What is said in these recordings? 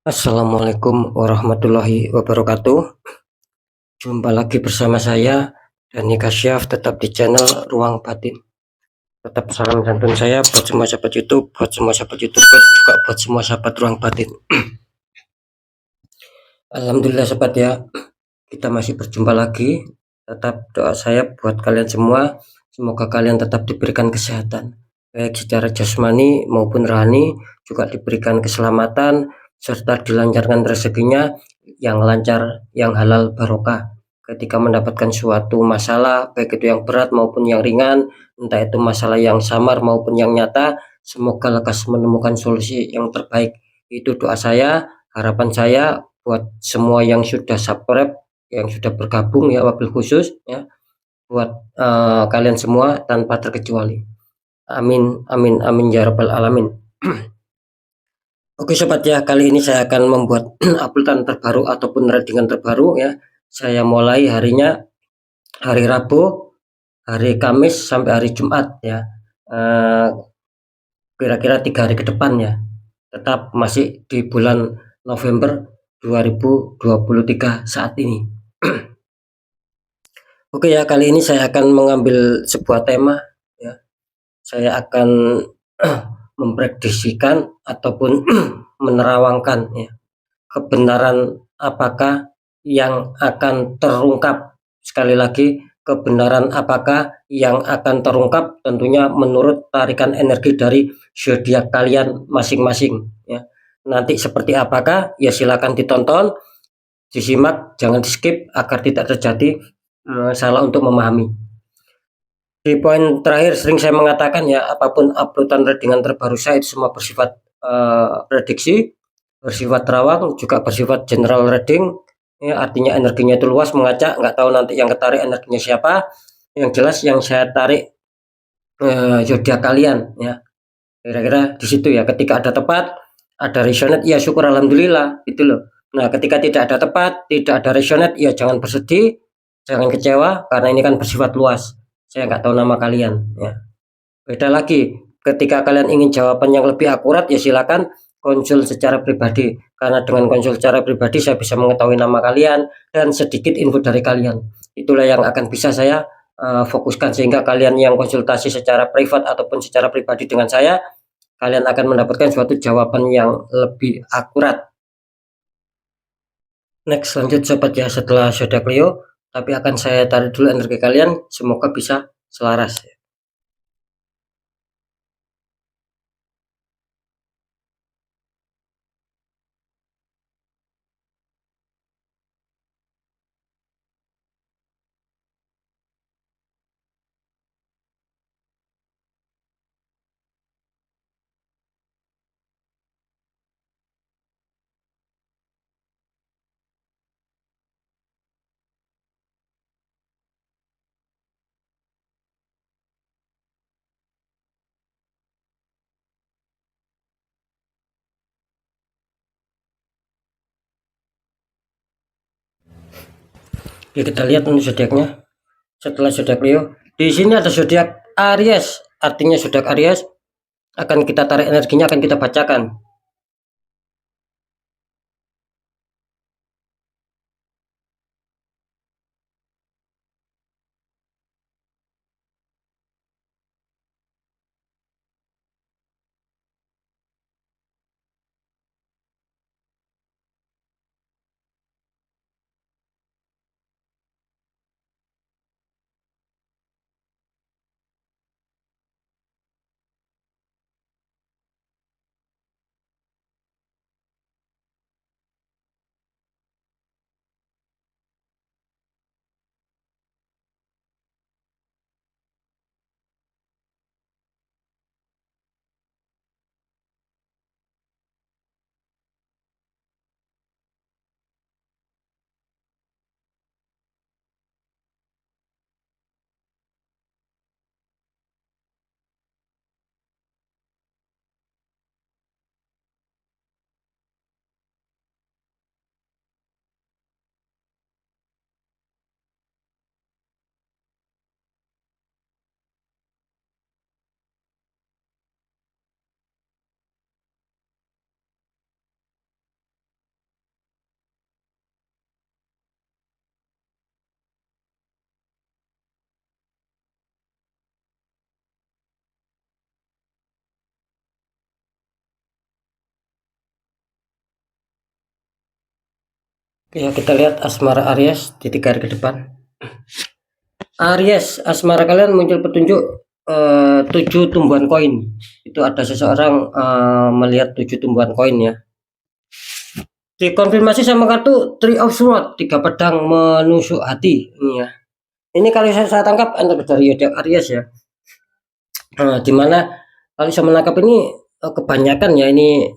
Assalamualaikum warahmatullahi wabarakatuh. Jumpa lagi bersama saya Dani Kasyaf, tetap di channel Ruang Batin. Tetap salam santun saya buat semua sahabat YouTube, buat semua sahabat YouTuber, juga buat semua sahabat Ruang Batin. Alhamdulillah sahabat ya, kita masih berjumpa lagi. Tetap doa saya buat kalian semua, semoga kalian tetap diberikan kesehatan, baik secara jasmani maupun rohani, juga diberikan keselamatan serta dilancarkan rezekinya yang lancar, yang halal barokah. Ketika mendapatkan suatu masalah, baik itu yang berat maupun yang ringan, entah itu masalah yang samar maupun yang nyata, semoga lekas menemukan solusi yang terbaik. Itu doa saya, harapan saya buat semua yang sudah subscribe, yang sudah bergabung ya, wabil khusus ya, buat kalian semua tanpa terkecuali. Amin amin amin ya rabbal alamin. Oke sobat ya, kali ini saya akan membuat uploadan terbaru ataupun readingan terbaru ya. Saya mulai harinya hari Rabu, hari Kamis sampai hari Jumat ya. Kira-kira 3 hari ke depan ya. Tetap masih di bulan November 2023 saat ini. Oke ya, kali ini saya akan mengambil sebuah tema ya. Saya akan memprediksikan ataupun menerawangkan ya, kebenaran apakah yang akan terungkap. Sekali lagi, kebenaran apakah yang akan terungkap tentunya menurut tarikan energi dari zodiak kalian masing-masing ya. Nanti seperti apakah ya, silakan ditonton, disimak, jangan di skip agar tidak terjadi salah untuk memahami. Di poin terakhir sering saya mengatakan ya, apapun uploadan readingan terbaru saya itu semua bersifat prediksi, bersifat terawang, juga bersifat general reading ya, artinya energinya itu luas, mengacak, nggak tahu nanti yang ketarik energinya siapa. Yang jelas yang saya tarik zodiak kalian ya, kira-kira di situ ya. Ketika ada tepat, ada resonate, ya syukur alhamdulillah itu loh. Nah ketika tidak ada tepat, tidak ada resonate, ya jangan bersedih, jangan kecewa, karena ini kan bersifat luas. Saya nggak tahu nama kalian ya. Beda lagi ketika kalian ingin jawaban yang lebih akurat, ya silakan konsul secara pribadi, karena dengan konsul secara pribadi saya bisa mengetahui nama kalian dan sedikit info dari kalian. Itulah yang akan bisa saya fokuskan, sehingga kalian yang konsultasi secara privat ataupun secara pribadi dengan saya, kalian akan mendapatkan suatu jawaban yang lebih akurat. Next, lanjut sobat ya, setelah zodiak Leo, tapi akan saya tarik dulu energi kalian, semoga bisa selaras. Oke, kita lihat untuk zodiaknya. Setelah zodiak Leo, di sini ada zodiak Aries, artinya zodiak Aries akan kita tarik energinya, akan kita bacakan. Ya, kita lihat asmara Aries di 3 hari ke depan. Aries, asmara kalian muncul petunjuk 7 tumbuhan koin. Itu ada seseorang melihat 7 tumbuhan koin ya. Dikonfirmasi sama kartu Three of Swords, 3 pedang menusuk hati ini ya. Ini kalau saya tangkap energi dari zodiak Aries ya. Dimana kalau saya menangkap ini kebanyakan ya ini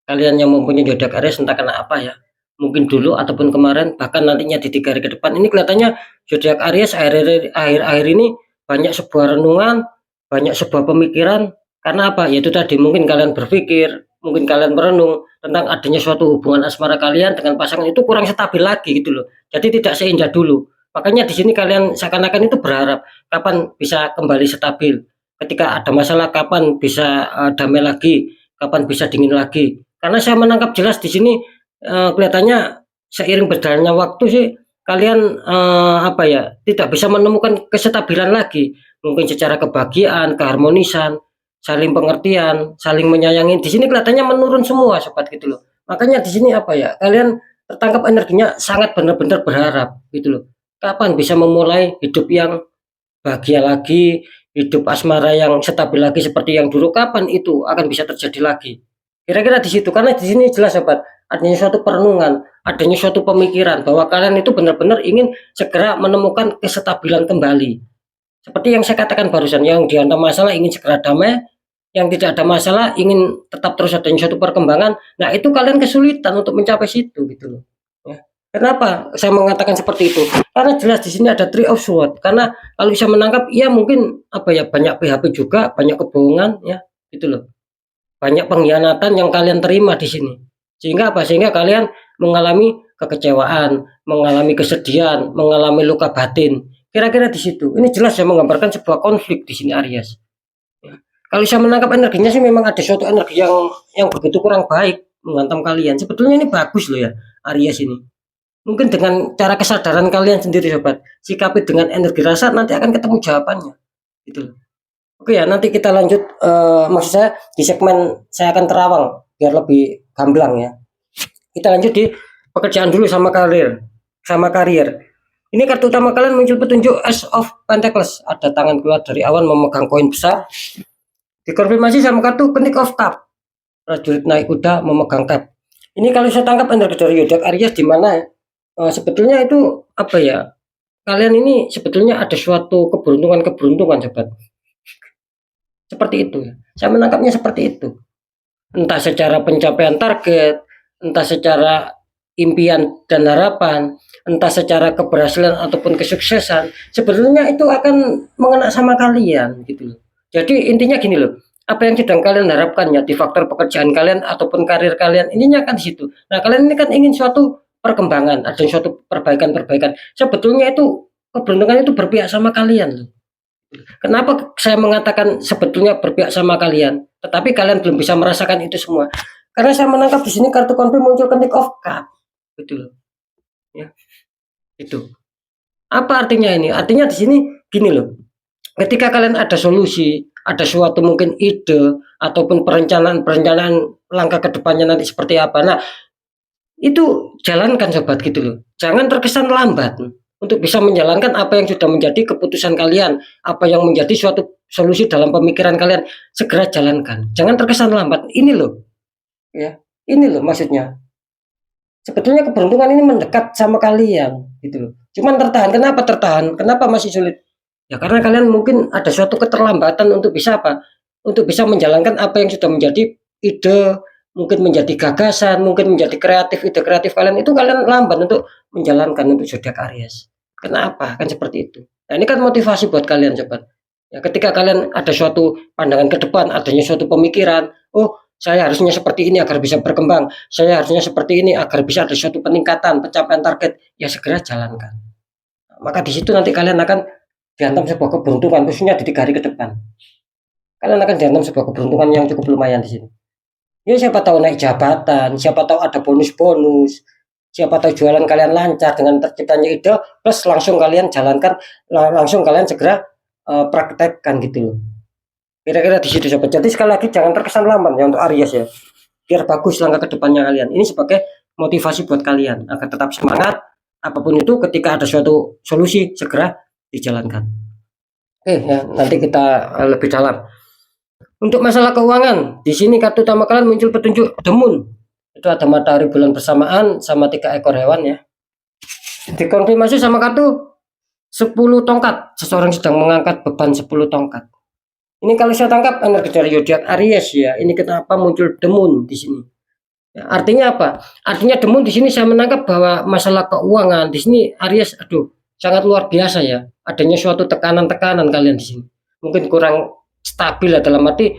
kalian yang mempunyai zodiak Aries entah kena apa ya. Mungkin dulu ataupun kemarin bahkan nantinya di 3 hari ke depan ini kelihatannya zodiak Aries akhir-akhir ini banyak sebuah renungan, banyak sebuah pemikiran. Karena apa? Yaitu tadi mungkin kalian berpikir, mungkin kalian merenung tentang adanya suatu hubungan asmara kalian dengan pasangan itu kurang stabil lagi gitu loh. Jadi tidak seindah dulu. Makanya di sini kalian seakan-akan itu berharap kapan bisa kembali stabil. Ketika ada masalah kapan bisa damai lagi, kapan bisa dingin lagi. Karena saya menangkap jelas di sini kelihatannya seiring berjalannya waktu sih kalian apa ya tidak bisa menemukan kestabilan lagi. Mungkin secara kebahagiaan, keharmonisan, saling pengertian, saling menyayangi. Di sini kelihatannya menurun semua sobat gitu loh. Makanya di sini apa ya? Kalian tertangkap energinya sangat benar-benar berharap gitu loh. Kapan bisa memulai hidup yang bahagia lagi, hidup asmara yang stabil lagi seperti yang dulu, kapan itu akan bisa terjadi lagi? Kira-kira di situ, karena di sini jelas sobat, adanya suatu perenungan, adanya suatu pemikiran bahwa kalian itu benar-benar ingin segera menemukan kestabilan kembali. Seperti yang saya katakan barusan, yang dihantam masalah ingin segera damai, yang tidak ada masalah ingin tetap terus adanya suatu perkembangan. Nah, itu kalian kesulitan untuk mencapai situ gitu loh. Ya. Kenapa saya mengatakan seperti itu? Karena jelas di sini ada Three of Swords. Karena kalau bisa menangkap, ya mungkin apa ya banyak PHP juga, banyak kebohongan ya, gitu loh. Banyak pengkhianatan yang kalian terima di sini. Sehingga apa? Sehingga kalian mengalami kekecewaan, mengalami kesedihan, mengalami luka batin. Kira-kira di situ. Ini jelas saya menggambarkan sebuah konflik di sini Aries. Ya. Kalau saya menangkap energinya sih memang ada suatu energi yang begitu kurang baik menghantam kalian. Sebetulnya ini bagus loh ya Aries ini. Mungkin dengan cara kesadaran kalian sendiri sobat, sikapi dengan energi rasa nanti akan ketemu jawabannya. Gitu loh. Oke ya, nanti kita lanjut maksud saya di segmen saya akan terawang biar lebih gamblang ya. Kita lanjut di pekerjaan dulu sama karir. Sama karier. Ini kartu utama kalian muncul petunjuk Ace of Pentacles, ada tangan keluar dari awan memegang koin besar. Dikonfirmasi sama kartu Penick of Cup, prajurit naik kuda memegang cup. Ini kalau saya tangkap energi dari zodiak Aries di mana sebetulnya itu apa ya? Kalian ini sebetulnya ada suatu keberuntungan sobat. Seperti itu ya. Saya menangkapnya seperti itu. Entah secara pencapaian target, entah secara impian dan harapan, entah secara keberhasilan ataupun kesuksesan, sebetulnya itu akan mengena sama kalian gitu loh. Jadi intinya gini loh, apa yang sedang kalian harapkan ya di faktor pekerjaan kalian ataupun karir kalian, ininya akan di situ. Nah, kalian ini kan ingin suatu perkembangan, ada suatu perbaikan-perbaikan. Sebetulnya itu keberuntungan itu berpihak sama kalian loh. Kenapa saya mengatakan sebetulnya berpihak sama kalian, tetapi kalian belum bisa merasakan itu semua? Karena saya menangkap di sini kartu konflik muncul King of Cup, betul, ya, itu. Apa artinya ini? Artinya di sini gini loh, ketika kalian ada solusi, ada suatu mungkin ide ataupun perencanaan langkah kedepannya nanti seperti apa. Nah, itu jalankan sobat gitu loh. Jangan terkesan lambat untuk bisa menjalankan apa yang sudah menjadi keputusan kalian, apa yang menjadi suatu solusi dalam pemikiran kalian, segera jalankan. Jangan terkesan lambat. Ini loh, ya, ini loh maksudnya. Sebetulnya keberuntungan ini mendekat sama kalian, gitu loh. Cuman tertahan. Kenapa tertahan? Kenapa masih sulit? Ya karena kalian mungkin ada suatu keterlambatan untuk bisa apa? Untuk bisa menjalankan apa yang sudah menjadi ide, mungkin menjadi gagasan, mungkin menjadi kreatif, ide kreatif kalian itu kalian lambat untuk menjalankan untuk zodiak Aries. Kenapa? Kan seperti itu. Nah, ini kan motivasi buat kalian sobat. Ya, ketika kalian ada suatu pandangan ke depan, adanya suatu pemikiran, oh saya harusnya seperti ini agar bisa berkembang, saya harusnya seperti ini agar bisa ada suatu peningkatan, pencapaian target, ya segera jalankan. Maka di situ nanti kalian akan dihantam sebuah keberuntungan, khususnya di 3 hari ke depan. Kalian akan dihantam sebuah keberuntungan yang cukup lumayan di sini. Ya siapa tahu naik jabatan, siapa tahu ada bonus-bonus, siapa tahu jualan kalian lancar dengan terciptanya ide, plus langsung kalian jalankan, langsung kalian segera praktekkan gitu loh. Kira-kira di situ sobat. Jadi sekali lagi jangan terkesan lamban ya untuk Aries ya. Biar bagus langkah ke depannya kalian. Ini sebagai motivasi buat kalian agar tetap semangat apapun itu. Ketika ada suatu solusi segera dijalankan. Oke ya, nanti kita lebih dalam. Untuk masalah keuangan, di sini kartu utama kalian muncul petunjuk The Moon. Itu ada matahari bulan bersamaan sama 3 ekor hewan ya. Dikonfirmasi sama kartu 10 tongkat. Seseorang sedang mengangkat beban 10 tongkat. Ini kalau saya tangkap energi dari zodiak Aries ya. Ini kenapa muncul The Moon di sini? Ya, artinya apa? Artinya The Moon di sini saya menangkap bahwa masalah keuangan di sini Aries, aduh, sangat luar biasa ya. Adanya suatu tekanan-tekanan kalian di sini. Mungkin kurang stabil ya, dalam arti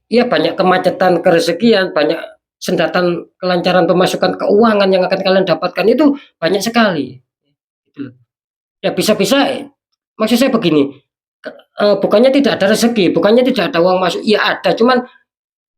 ya banyak kemacetan kerezekian, banyak sendatan kelancaran pemasukan keuangan yang akan kalian dapatkan itu banyak sekali. Gitu. Ya bisa-bisa, maksud saya begini, bukannya tidak ada rezeki, bukannya tidak ada uang masuk, ya ada, cuman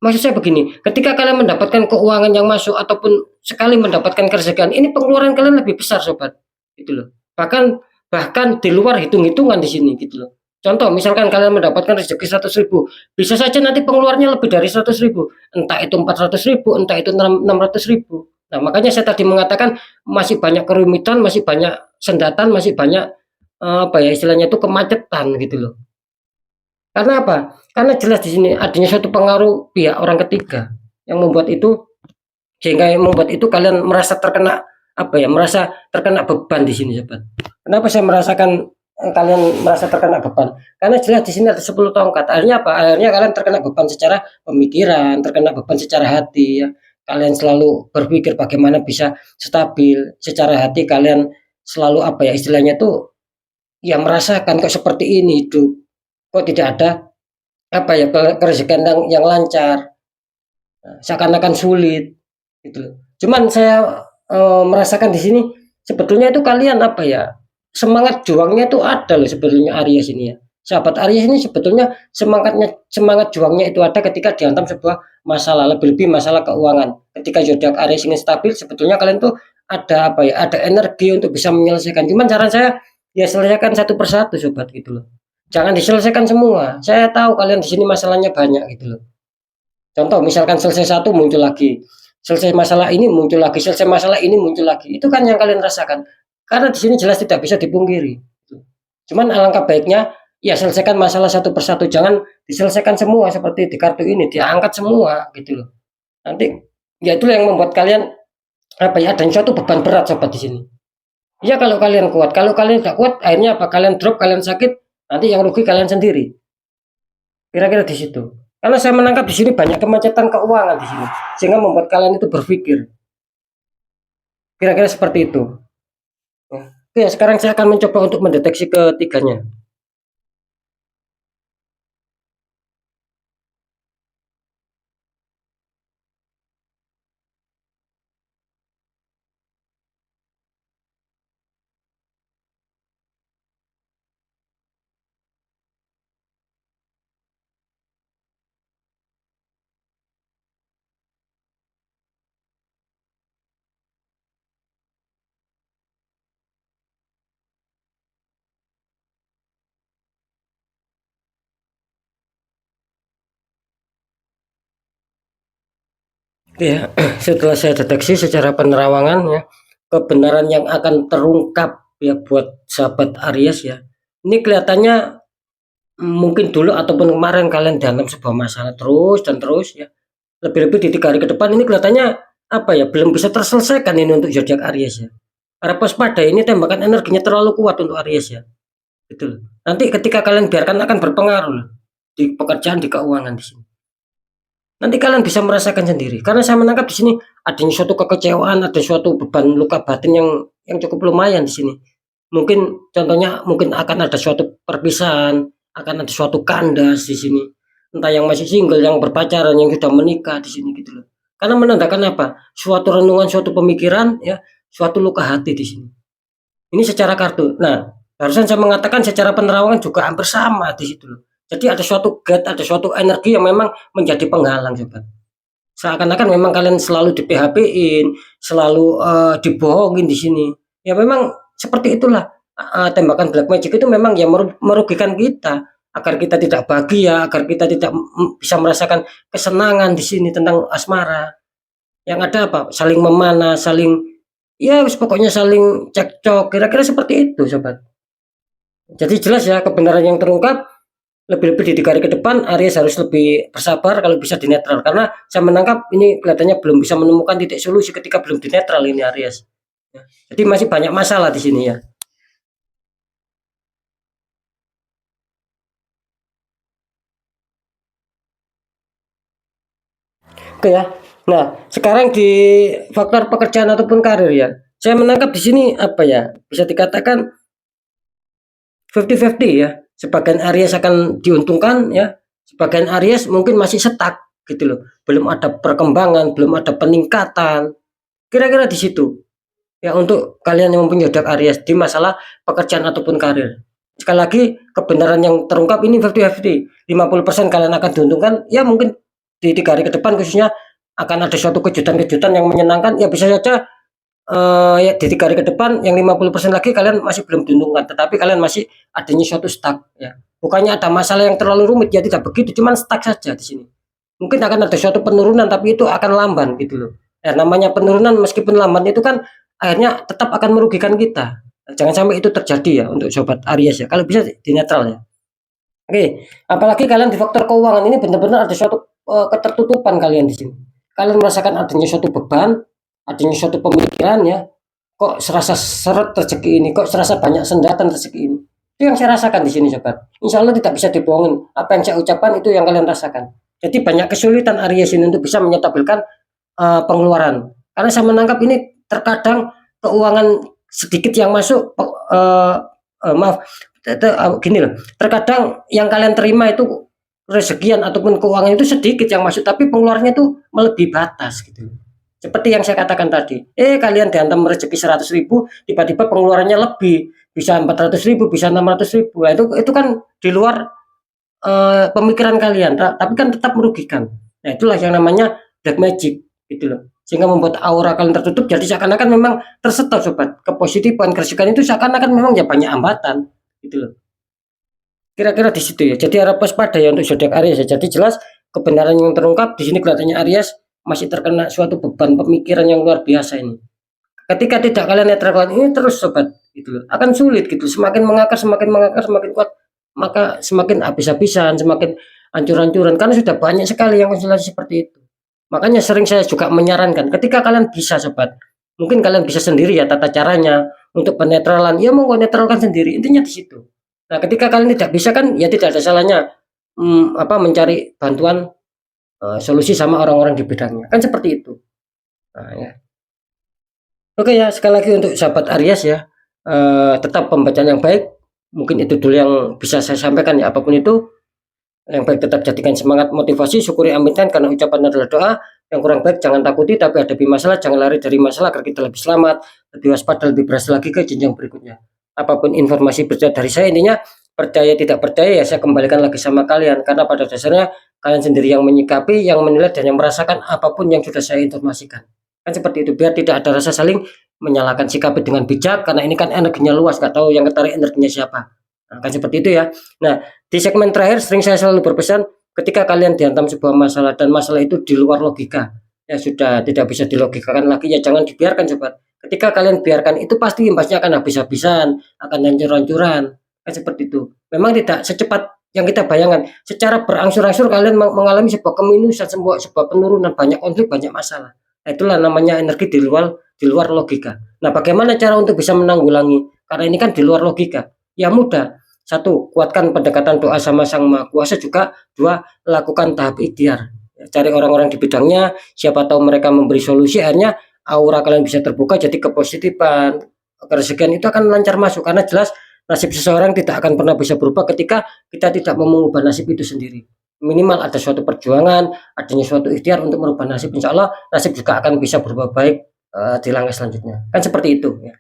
maksud saya begini, ketika kalian mendapatkan keuangan yang masuk ataupun sekali mendapatkan kerezekian, ini pengeluaran kalian lebih besar sobat, gitu loh. Bahkan bahkan di luar hitung-hitungan di sini, gitu loh. Contoh, misalkan kalian mendapatkan rezeki 100.000, bisa saja nanti pengeluarannya lebih dari 100.000, entah itu 400.000, entah itu 600.000. Nah, makanya saya tadi mengatakan masih banyak kerumitan, masih banyak sendatan, masih banyak apa ya istilahnya itu kemacetan gitu loh. Karena apa? Karena jelas di sini adanya suatu pengaruh pihak orang ketiga yang membuat itu, sehingga yang membuat itu kalian merasa terkena apa ya, merasa terkena beban di sini, sobat. Kenapa saya merasakan kalian merasa terkena beban? Karena jelas di sini ada 10 tongkat. Akhirnya apa? Akhirnya kalian terkena beban secara pemikiran, terkena beban secara hati ya. Kalian selalu berpikir bagaimana bisa stabil secara hati, kalian selalu apa ya istilahnya tuh ya merasakan kok seperti ini hidup. Kok tidak ada apa ya kerezekian yang lancar, seakan-akan sulit gitu loh. Cuman saya merasakan di sini sebetulnya itu kalian apa ya, semangat juangnya itu ada loh sebetulnya Aries ini ya. Sahabat Aries ini sebetulnya semangat juangnya itu ada ketika dihantam sebuah masalah, lebih-lebih masalah keuangan. Ketika zodiak Aries ingin stabil, sebetulnya kalian tuh ada apa ya, ada energi untuk bisa menyelesaikan. Cuman cara saya ya selesaikan satu persatu sobat gitu loh. Jangan diselesaikan semua. Saya tahu kalian di sini masalahnya banyak gitu loh. Contoh misalkan selesai satu muncul lagi, selesai masalah ini muncul lagi, selesai masalah ini muncul lagi. Itu kan yang kalian rasakan. Karena di sini jelas tidak bisa dipungkiri. Cuman alangkah baiknya ya selesaikan masalah satu persatu, jangan diselesaikan semua seperti di kartu ini, diangkat semua gitu loh. Nanti ya itulah yang membuat kalian apa ya, dan suatu beban berat sobat di sini. Ya kalau kalian kuat, kalau kalian tidak kuat, akhirnya apa? Kalian drop, kalian sakit, nanti yang rugi kalian sendiri. Kira-kira di situ. Karena saya menangkap di sini banyak kemacetan keuangan di sini, sehingga membuat kalian itu berpikir. Kira-kira seperti itu. Oke, sekarang saya akan mencoba untuk mendeteksi ketiganya. Ya, setelah saya deteksi secara penerawangan ya, kebenaran yang akan terungkap ya buat sahabat Aries ya. Ini kelihatannya mungkin dulu ataupun kemarin kalian dalam sebuah masalah terus dan terus ya. Lebih-lebih di 3 hari ke depan ini kelihatannya apa ya, belum bisa terselesaikan ini untuk zodiak Aries ya. Karena waspada, ini tembakan energinya terlalu kuat untuk Aries ya. Betul. Nanti ketika kalian biarkan akan berpengaruh loh, di pekerjaan, di keuangan di sini. Nanti kalian bisa merasakan sendiri. Karena saya menangkap di sini adanya suatu kekecewaan, ada suatu beban luka batin yang cukup lumayan di sini. Mungkin contohnya mungkin akan ada suatu perpisahan, akan ada suatu kandas di sini. Entah yang masih single, yang berpacaran, yang sudah menikah di sini gitu loh. Karena menandakan apa? Suatu renungan, suatu pemikiran ya, suatu luka hati di sini. Ini secara kartu. Nah, barusan saya mengatakan secara penerawangan juga hampir sama di situ loh. Jadi ada suatu gate, ada suatu energi yang memang menjadi penghalang sobat. Seakan-akan memang kalian selalu di PHP-in, selalu dibohongin di sini. Ya memang seperti itulah. Tembakan black magic itu memang ya merugikan kita, agar kita tidak bahagia, agar kita tidak bisa merasakan kesenangan di sini tentang asmara. yang ada apa, saling memanah, saling ya pokoknya saling cekcok, kira-kira seperti itu sobat. Jadi jelas ya kebenaran yang terungkap, lebih-lebih di 3 hari ke depan Aries harus lebih bersabar kalau bisa di netral, karena saya menangkap ini kelihatannya belum bisa menemukan titik solusi ketika belum di netral ini Aries. Jadi masih banyak masalah di sini ya. Oke ya. Nah, sekarang di faktor pekerjaan ataupun karir ya. Saya menangkap di sini apa ya? Bisa dikatakan 50-50 ya. Sebagian Aries akan diuntungkan ya. Sebagian Aries mungkin masih stuck gitu loh. Belum ada perkembangan, belum ada peningkatan. Kira-kira di situ. Ya untuk kalian yang mempunyai zodiak Aries di masalah pekerjaan ataupun karir. Sekali lagi kebenaran yang terungkap ini 50-50. 50% kalian akan diuntungkan, ya mungkin di 3 hari ke depan khususnya akan ada suatu kejutan-kejutan yang menyenangkan, ya bisa saja ya di 3 hari ke depan yang 50% lagi kalian masih belum diuntungkan, tetapi kalian masih adanya suatu stuck ya. Bukannya ada masalah yang terlalu rumit, ya tidak begitu, cuman stuck saja di sini. Mungkin akan ada suatu penurunan tapi itu akan lamban gitu loh. Ya, namanya penurunan meskipun lamban itu kan akhirnya tetap akan merugikan kita. Jangan sampai itu terjadi ya untuk sobat Aries ya. Kalau bisa di netral ya. Oke, apalagi kalian di faktor keuangan ini benar-benar ada suatu ketertutupan kalian di sini. Kalian merasakan adanya suatu beban, adanya suatu pemikiran ya. Kok serasa seret rezeki ini, kok serasa banyak sendatan rezeki ini. Itu yang saya rasakan di sini sobat. Insya Allah tidak bisa dibohongin. Apa yang saya ucapkan itu yang kalian rasakan. Jadi banyak kesulitan Aries ini untuk bisa menyetabilkan pengeluaran. Karena saya menangkap ini terkadang keuangan sedikit yang masuk, maaf, gini loh, terkadang yang kalian terima itu rezekian ataupun keuangan itu sedikit yang masuk, tapi pengeluarannya itu melebihi batas gitu. Seperti yang saya katakan tadi, kalian dihantam rezeki 100.000, tiba-tiba pengeluarannya lebih, bisa 400.000, bisa 600.000. Nah, itu kan di luar pemikiran kalian, tapi kan tetap merugikan. Nah, itulah yang namanya black magic gitu loh. Sehingga membuat aura kalian tertutup, jadi seakan-akan memang tersetop sobat. Kepositifan, keresikan itu seakan-akan memang ya banyak hambatan gitu loh. Kira-kira di situ ya. Jadi harap waspada ya untuk zodiak Aries ya. Jadi jelas kebenaran yang terungkap di sini kelihatannya Aries masih terkena suatu beban pemikiran yang luar biasa ini. Ketika tidak kalian netralkan ini terus sobat gitu loh. Akan sulit gitu. Semakin mengakar, semakin kuat, maka semakin habis-habisan, semakin hancur-hancuran karena sudah banyak sekali yang konstelasi seperti itu. Makanya sering saya juga menyarankan ketika kalian bisa sobat, mungkin kalian bisa sendiri ya tata caranya untuk penetralan, ya mau netralkan sendiri, intinya di situ. Nah, ketika kalian tidak bisa kan ya tidak ada salahnya mencari bantuan solusi sama orang-orang di bidangnya. Kan seperti itu. Nah, ya. Oke ya, sekali lagi untuk sahabat Aries ya, tetap pembacaan yang baik. Mungkin itu dulu yang bisa saya sampaikan ya, apapun itu yang baik tetap jadikan semangat, motivasi, syukuri, aminkan karena ucapan adalah doa. Yang kurang baik jangan takuti, tapi hadapi masalah, jangan lari dari masalah agar kita lebih selamat, lebih waspada, lebih berhasil lagi ke jenjang berikutnya. Apapun informasi berita dari saya, intinya percaya tidak percaya ya saya kembalikan lagi sama kalian, karena pada dasarnya kalian sendiri yang menyikapi, yang menilai dan yang merasakan apapun yang sudah saya informasikan. Kan seperti itu, biar tidak ada rasa saling menyalahkan, sikapi dengan bijak, karena ini kan energinya luas, nggak tahu yang ketarik energinya siapa. Nah, kan seperti itu ya. Nah, di segmen terakhir sering saya selalu berpesan ketika kalian dihantam sebuah masalah dan masalah itu di luar logika, ya sudah tidak bisa dilogikakan lagi, ya jangan dibiarkan sobat. Ketika kalian biarkan itu pasti imbasnya akan habis-habisan, akan hancur-hancuran. Kan seperti itu. Memang tidak secepat yang kita bayangkan. Secara berangsur-angsur kalian mengalami sebuah keminusan, sebuah penurunan, banyak konflik, banyak masalah. Nah, itulah namanya energi di luar logika. Nah, bagaimana cara untuk bisa menanggulangi? Karena ini kan di luar logika. Ya mudah. Satu, kuatkan pendekatan doa sama Sang Maha Kuasa. Juga dua, lakukan tahap ikhtiar. Cari orang-orang di bidangnya, siapa tahu mereka memberi solusi, akhirnya aura kalian bisa terbuka, jadi kepositifan, kerezekian itu akan lancar masuk. Karena jelas nasib seseorang tidak akan pernah bisa berubah ketika kita tidak mau mengubah nasib itu sendiri. Minimal ada suatu perjuangan, adanya suatu ikhtiar untuk merubah nasib. Insya Allah nasib juga akan bisa berubah baik di langkah selanjutnya. Kan seperti itu ya.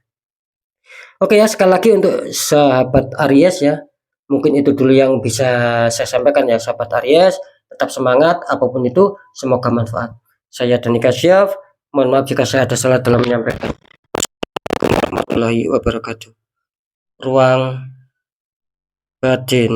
Oke ya, sekali lagi untuk sahabat Aries ya, mungkin itu dulu yang bisa saya sampaikan ya sahabat Aries, tetap semangat apapun itu, semoga manfaat. Saya Dani Kasyaf, mohon maaf jika saya ada salah dalam menyampaikan. Warahmatullahi wabarakatuh. Ruang batin.